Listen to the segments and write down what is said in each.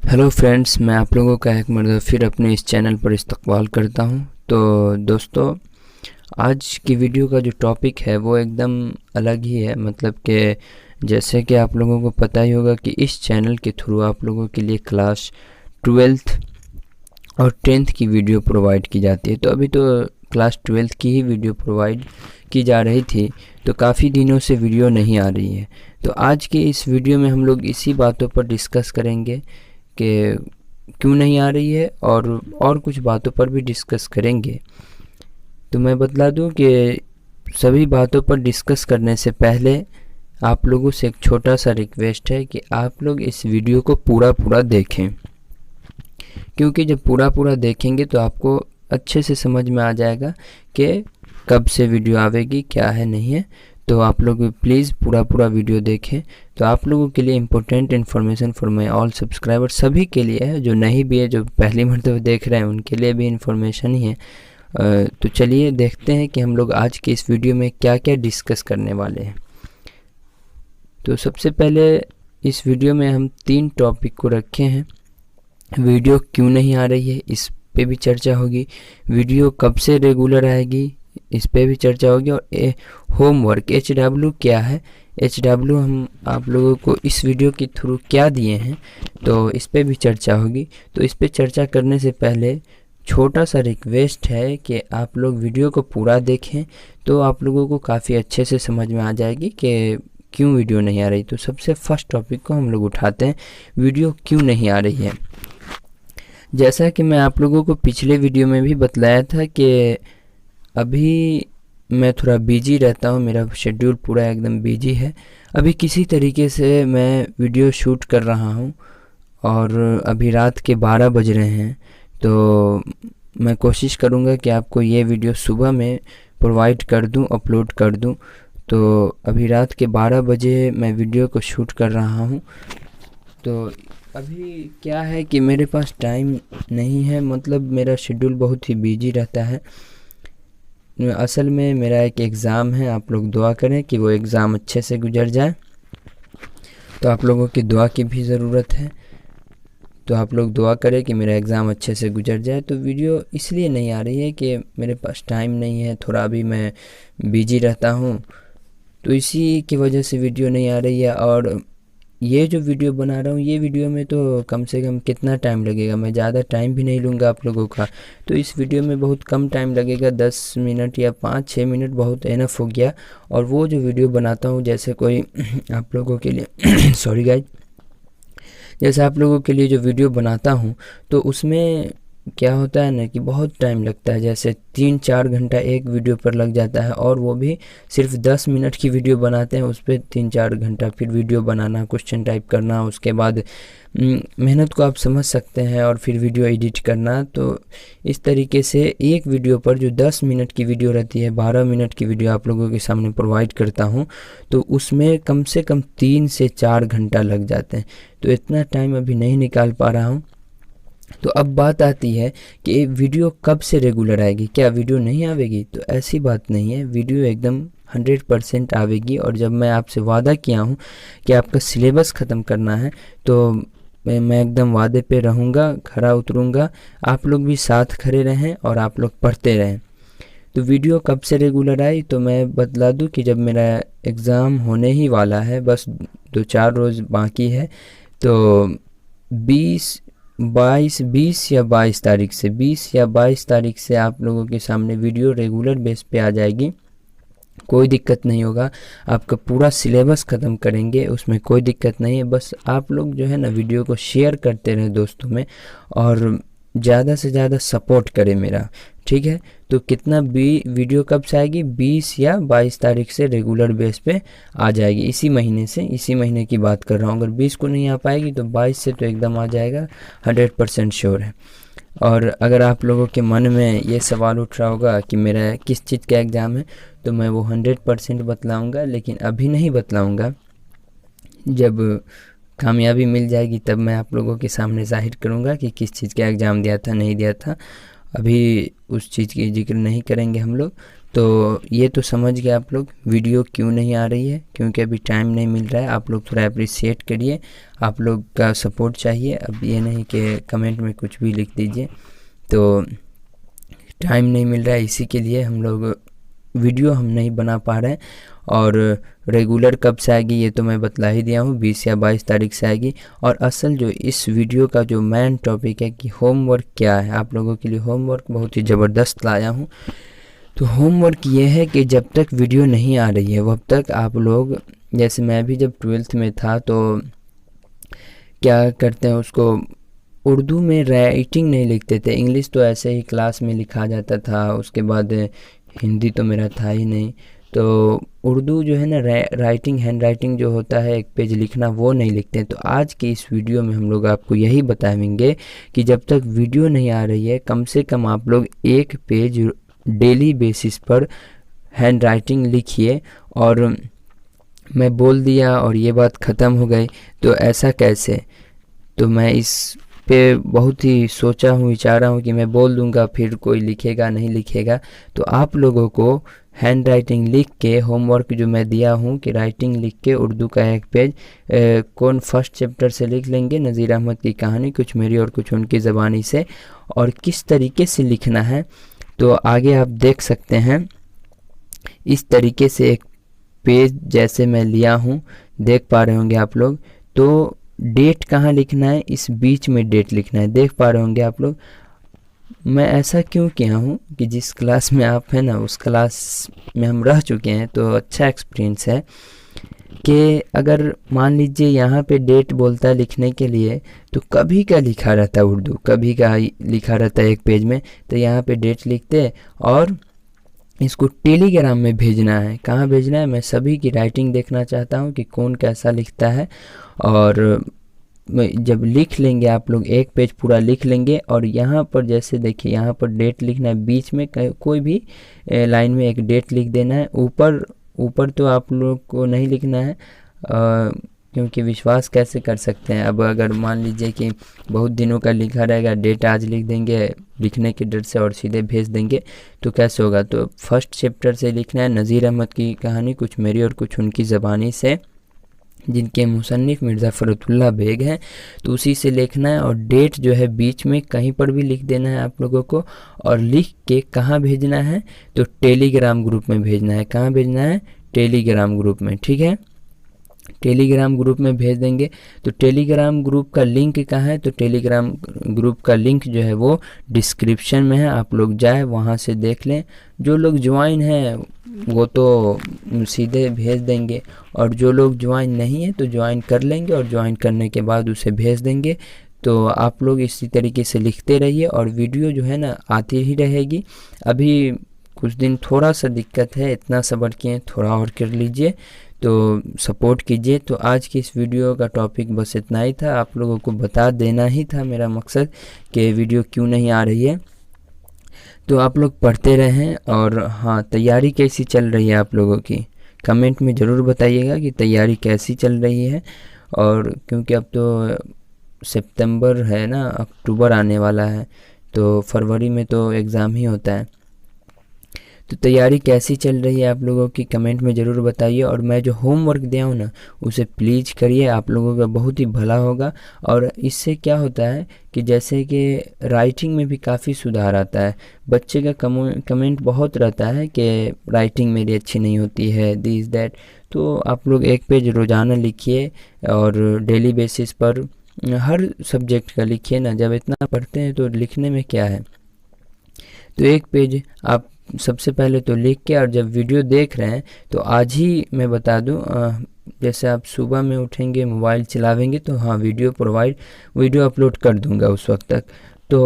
Hello friends, मैं आप लोगों का एक मर्तबा फिर अपने इस चैनल पर इस्तकबाल करता हूं। तो दोस्तों, आज की वीडियो का जो टॉपिक है वो एकदम अलग ही है। मतलब कि जैसे कि आप लोगों को पता ही होगा कि इस चैनल के थ्रू आप लोगों के लिए क्लास 12th और 10th की वीडियो प्रोवाइड की जाती है। तो अभी तो क्लास 12th की ही वीडियो प्रोवाइड की जा रही थी, तो काफ़ी दिनों से वीडियो नहीं आ रही है। तो आज की इस वीडियो में हम लोग इसी बातों पर डिस्कस करेंगे कि क्यों नहीं आ रही है, और कुछ बातों पर भी डिस्कस करेंगे। तो मैं बतला दूं कि सभी बातों पर डिस्कस करने से पहले आप लोगों से एक छोटा सा रिक्वेस्ट है कि आप लोग इस वीडियो को पूरा देखें, क्योंकि जब पूरा देखेंगे तो आपको अच्छे से समझ में आ जाएगा कि कब से वीडियो आवेगी, क्या है नहीं है। तो आप लोग प्लीज़ पूरा वीडियो देखें। तो आप लोगों के लिए important information for my all subscriber, सभी के लिए है, जो नहीं भी है, जो पहली मरतबा देख रहे हैं उनके लिए भी इन्फॉर्मेशन ही है। तो चलिए देखते हैं कि हम लोग आज की इस वीडियो में क्या क्या डिस्कस करने वाले हैं। तो सबसे पहले इस वीडियो में हम 3 टॉपिक को रखे हैं। वीडियो क्यों नहीं आ रही है, इस पे भी चर्चा होगी। वीडियो कब से रेगुलर आएगी, इस पे भी चर्चा होगी। और होमवर्क HW क्या है, HW हम आप लोगों को इस वीडियो के थ्रू क्या दिए हैं, तो इस पे भी चर्चा होगी। तो इस पे चर्चा करने से पहले छोटा सा रिक्वेस्ट है कि आप लोग वीडियो को पूरा देखें, तो आप लोगों को काफ़ी अच्छे से समझ में आ जाएगी कि क्यों वीडियो नहीं आ रही। तो सबसे फर्स्ट टॉपिक को हम लोग उठाते हैं, वीडियो क्यों नहीं आ रही है। जैसा कि मैं आप लोगों को पिछले वीडियो में भी बतलाया था कि अभी मैं थोड़ा बिजी रहता हूँ, मेरा शेड्यूल पूरा एकदम बिजी है। अभी किसी तरीके से मैं वीडियो शूट कर रहा हूँ और अभी रात के 12 बज रहे हैं। तो मैं कोशिश करूँगा कि आपको ये वीडियो सुबह में प्रोवाइड कर दूँ, अपलोड कर दूँ। तो अभी रात के 12 बजे मैं वीडियो को शूट कर रहा हूँ। तो अभी क्या है कि मेरे पास टाइम नहीं है, मतलब मेरा शेड्यूल बहुत ही बिजी रहता है। असल में मेरा एक एग्ज़ाम है, आप लोग दुआ करें कि वो एग्ज़ाम अच्छे से गुजर जाए। तो आप लोगों की दुआ की भी ज़रूरत है, तो आप लोग दुआ करें कि मेरा एग्ज़ाम अच्छे से गुजर जाए। तो वीडियो इसलिए नहीं आ रही है कि मेरे पास टाइम नहीं है, थोड़ा अभी मैं बिजी रहता हूँ, तो इसी की वजह से वीडियो नहीं आ रही है। और ये जो वीडियो बना रहा हूँ, ये वीडियो में तो कम से कम कितना टाइम लगेगा, मैं ज़्यादा टाइम भी नहीं लूँगा आप लोगों का। तो इस वीडियो में बहुत कम टाइम लगेगा, 10 मिनट या 5-6 मिनट बहुत इनफ हो गया। और वो जो वीडियो बनाता हूँ, जैसे कोई आप लोगों के लिए सॉरी गाइज, जैसे आप लोगों के लिए जो वीडियो बनाता हूँ, तो उसमें क्या होता है ना कि बहुत टाइम लगता है। जैसे 3-4 घंटा एक वीडियो पर लग जाता है, और वो भी सिर्फ 10 मिनट की वीडियो बनाते हैं, उस पर 3-4 घंटा फिर वीडियो बनाना, क्वेश्चन टाइप करना, उसके बाद मेहनत को आप समझ सकते हैं, और फिर वीडियो एडिट करना। तो इस तरीके से एक वीडियो पर जो 10 मिनट की वीडियो रहती है, 12 मिनट की वीडियो आप लोगों के सामने प्रोवाइड करता हूँ, तो उसमें कम से कम 3 से 4 घंटा लग जाते हैं। तो इतना टाइम अभी नहीं निकाल पा रहा हूँ। तो अब बात आती है कि वीडियो कब से रेगुलर आएगी, क्या वीडियो नहीं आवेगी? तो ऐसी बात नहीं है, वीडियो एकदम 100% आवेगी। और जब मैं आपसे वादा किया हूँ कि आपका सिलेबस ख़त्म करना है, तो मैं एकदम वादे पे रहूँगा, खरा उतरूँगा। आप लोग भी साथ खड़े रहें और आप लोग पढ़ते रहें। तो वीडियो कब से रेगुलर आई, तो मैं बतला दूं कि जब मेरा एग्ज़ाम होने ही वाला है, बस 2-4 रोज़ बाकी है, तो 20 या 22 तारीख से 20 या 22 तारीख से आप लोगों के सामने वीडियो रेगुलर बेस पे आ जाएगी। कोई दिक्कत नहीं होगा, आपका पूरा सिलेबस ख़त्म करेंगे, उसमें कोई दिक्कत नहीं है। बस आप लोग जो है ना वीडियो को शेयर करते रहें दोस्तों में, और ज़्यादा से ज़्यादा सपोर्ट करें मेरा, ठीक है। तो कितना भी वीडियो कब से आएगी, 20 या 22 तारीख से रेगुलर बेस पे आ जाएगी, इसी महीने से, इसी महीने की बात कर रहा हूँ। अगर 20 को नहीं आ पाएगी तो 22 से तो एकदम आ जाएगा, 100% श्योर है। और अगर आप लोगों के मन में ये सवाल उठ रहा होगा कि मेरा किस चीज़ का एग्ज़ाम है, तो मैं वो 100% बतलाऊँगा, लेकिन अभी नहीं बतलाऊँगा। जब कामयाबी मिल जाएगी तब मैं आप लोगों के सामने ज़ाहिर करूँगा कि किस चीज़ का एग्ज़ाम दिया था, नहीं दिया था। अभी उस चीज़ की जिक्र नहीं करेंगे हम लोग। तो ये तो समझ गए आप लोग वीडियो क्यों नहीं आ रही है, क्योंकि अभी टाइम नहीं मिल रहा है। आप लोग थोड़ा अप्रिशिएट करिए, आप लोग का सपोर्ट चाहिए। अब ये नहीं कि कमेंट में कुछ भी लिख दीजिए, तो टाइम नहीं मिल रहा है, इसी के लिए हम लोग वीडियो हम नहीं बना पा रहे हैं। और रेगुलर कब से आएगी ये तो मैं बतला ही दिया हूँ, 20 या 22 तारीख से आएगी। और असल जो इस वीडियो का जो मेन टॉपिक है कि होमवर्क क्या है, आप लोगों के लिए होमवर्क बहुत ही ज़बरदस्त लाया हूँ। तो होमवर्क ये है कि जब तक वीडियो नहीं आ रही है वब तक आप लोग, जैसे मैं भी जब 12th में था तो क्या करते हैं, उसको उर्दू में राइटिंग नहीं लिखते थे, इंग्लिश तो ऐसे ही क्लास में लिखा जाता था। उसके बाद हिंदी तो मेरा था ही नहीं, तो उर्दू जो है ना राइटिंग, हैंड राइटिंग जो होता है एक पेज लिखना, वो नहीं लिखते हैं। तो आज के इस वीडियो में हम लोग आपको यही बताएंगे कि जब तक वीडियो नहीं आ रही है कम से कम आप लोग एक पेज डेली बेसिस पर हैंड राइटिंग लिखिए। और मैं बोल दिया और ये बात ख़त्म हो गई, तो ऐसा कैसे? तो मैं इस पे बहुत ही सोचा हूँ, विचारा हूँ कि मैं बोल दूँगा फिर कोई लिखेगा नहीं लिखेगा। तो आप लोगों को हैंड राइटिंग लिख के होमवर्क जो मैं दिया हूँ कि राइटिंग लिख के उर्दू का एक पेज कौन फर्स्ट चैप्टर से लिख लेंगे, नज़ीर अहमद की कहानी, कुछ मेरी और कुछ उनकी ज़बानी से, और किस तरीके से लिखना है तो आगे आप देख सकते हैं। इस तरीके से एक पेज जैसे मैं लिया हूँ, देख पा रहे होंगे आप लोग। तो डेट कहाँ लिखना है, इस बीच में डेट लिखना है, देख पा रहे होंगे आप लोग। मैं ऐसा क्यों किया हूँ कि जिस क्लास में आप हैं ना उस क्लास में हम रह चुके हैं, तो अच्छा एक्सपीरियंस है कि अगर मान लीजिए यहाँ पे डेट बोलता है लिखने के लिए, तो कभी का लिखा रहता है उर्दू, कभी का लिखा रहता है एक पेज में, तो यहाँ पे डेट लिखते और इसको टेलीग्राम में भेजना है। कहाँ भेजना है? मैं सभी की राइटिंग देखना चाहता हूँ कि कौन कैसा लिखता है। और जब लिख लेंगे आप लोग, एक पेज पूरा लिख लेंगे, और यहाँ पर जैसे देखिए यहाँ पर डेट लिखना है, बीच में कोई भी लाइन में एक डेट लिख देना है। ऊपर तो आप लोग को नहीं लिखना है, क्योंकि विश्वास कैसे कर सकते हैं। अब अगर मान लीजिए कि बहुत दिनों का लिखा रहेगा, डेट आज लिख देंगे लिखने के डर से और सीधे भेज देंगे तो कैसे होगा। तो फर्स्ट चैप्टर से लिखना है, नज़ीर अहमद की कहानी, कुछ मेरी और कुछ उनकी ज़बानी से, जिनके मुसन्निफ़ मिर्ज़ा फ़रतुल्लाह बेग हैं, तो उसी से लिखना है। और डेट जो है बीच में कहीं पर भी लिख देना है आप लोगों को। और लिख के कहाँ भेजना है? तो टेलीग्राम ग्रुप में भेजना है। कहाँ भेजना है? टेलीग्राम ग्रुप में, ठीक है। टेलीग्राम ग्रुप में भेज देंगे। तो टेलीग्राम ग्रुप का लिंक कहाँ है? तो टेलीग्राम ग्रुप का लिंक जो है वो डिस्क्रिप्शन में है, आप लोग जाए वहाँ से देख लें। जो लोग ज्वाइन हैं वो तो सीधे भेज देंगे, और जो लोग ज्वाइन नहीं है तो ज्वाइन कर लेंगे, और ज्वाइन करने के बाद उसे भेज देंगे। तो आप लोग इसी तरीके से लिखते रहिए, और वीडियो जो है ना आती ही रहेगी। अभी कुछ दिन थोड़ा सा दिक्कत है, इतना सब्र किए, थोड़ा और कर लीजिए, तो सपोर्ट कीजिए। तो आज की इस वीडियो का टॉपिक बस इतना ही था, आप लोगों को बता देना ही था मेरा मकसद कि वीडियो क्यों नहीं आ रही है। तो आप लोग पढ़ते रहें। और हाँ, तैयारी कैसी चल रही है आप लोगों की, कमेंट में ज़रूर बताइएगा कि तैयारी कैसी चल रही है। और क्योंकि अब तो सितंबर है ना, अक्टूबर आने वाला है, तो फरवरी में तो एग्ज़ाम ही होता है। तो तैयारी कैसी चल रही है आप लोगों की, कमेंट में ज़रूर बताइए। और मैं जो होमवर्क दिया हूँ ना उसे प्लीज़ करिए, आप लोगों का बहुत ही भला होगा। और इससे क्या होता है कि जैसे कि राइटिंग में भी काफ़ी सुधार आता है। बच्चे का कमेंट बहुत रहता है कि राइटिंग मेरी अच्छी नहीं होती है, दिस दैट। तो आप लोग एक पेज रोज़ाना लिखिए, और डेली बेसिस पर हर सब्जेक्ट का लिखिए ना। जब इतना पढ़ते हैं तो लिखने में क्या है। तो एक पेज आप सबसे पहले तो लिख के, और जब वीडियो देख रहे हैं तो आज ही मैं बता दूं, जैसे आप सुबह में उठेंगे मोबाइल चलावेंगे तो हाँ वीडियो अपलोड कर दूंगा उस वक्त तक। तो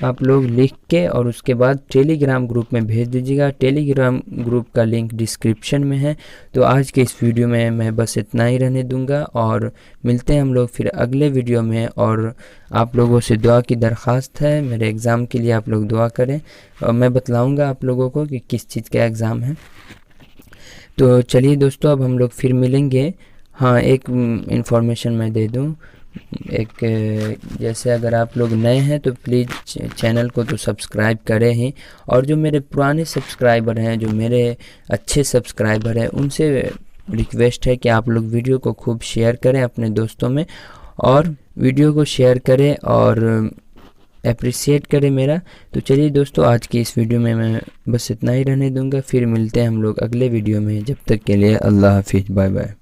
आप लोग लिख के और उसके बाद टेलीग्राम ग्रुप में भेज दीजिएगा। टेलीग्राम ग्रुप का लिंक डिस्क्रिप्शन में है। तो आज के इस वीडियो में मैं बस इतना ही रहने दूंगा, और मिलते हैं हम लोग फिर अगले वीडियो में। और आप लोगों से दुआ की दरख्वास्त है, मेरे एग्ज़ाम के लिए आप लोग दुआ करें, और मैं बतलाऊँगा आप लोगों को कि किस चीज़ का एग्ज़ाम है। तो चलिए दोस्तों, अब हम लोग फिर मिलेंगे। हाँ, एक इन्फॉर्मेशन मैं दे दूँ, जैसे अगर आप लोग नए हैं तो प्लीज़ चैनल को तो सब्सक्राइब करें ही, और जो मेरे पुराने सब्सक्राइबर हैं, जो मेरे अच्छे सब्सक्राइबर हैं, उनसे रिक्वेस्ट है कि आप लोग वीडियो को खूब शेयर करें अपने दोस्तों में, और वीडियो को शेयर करें और अप्रिशिएट करें मेरा। तो चलिए दोस्तों, आज की इस वीडियो में मैं बस इतना ही रहने दूंगा। फिर मिलते हैं हम लोग अगले वीडियो में। जब तक के लिए अल्लाह हाफिज़, बाय बाय।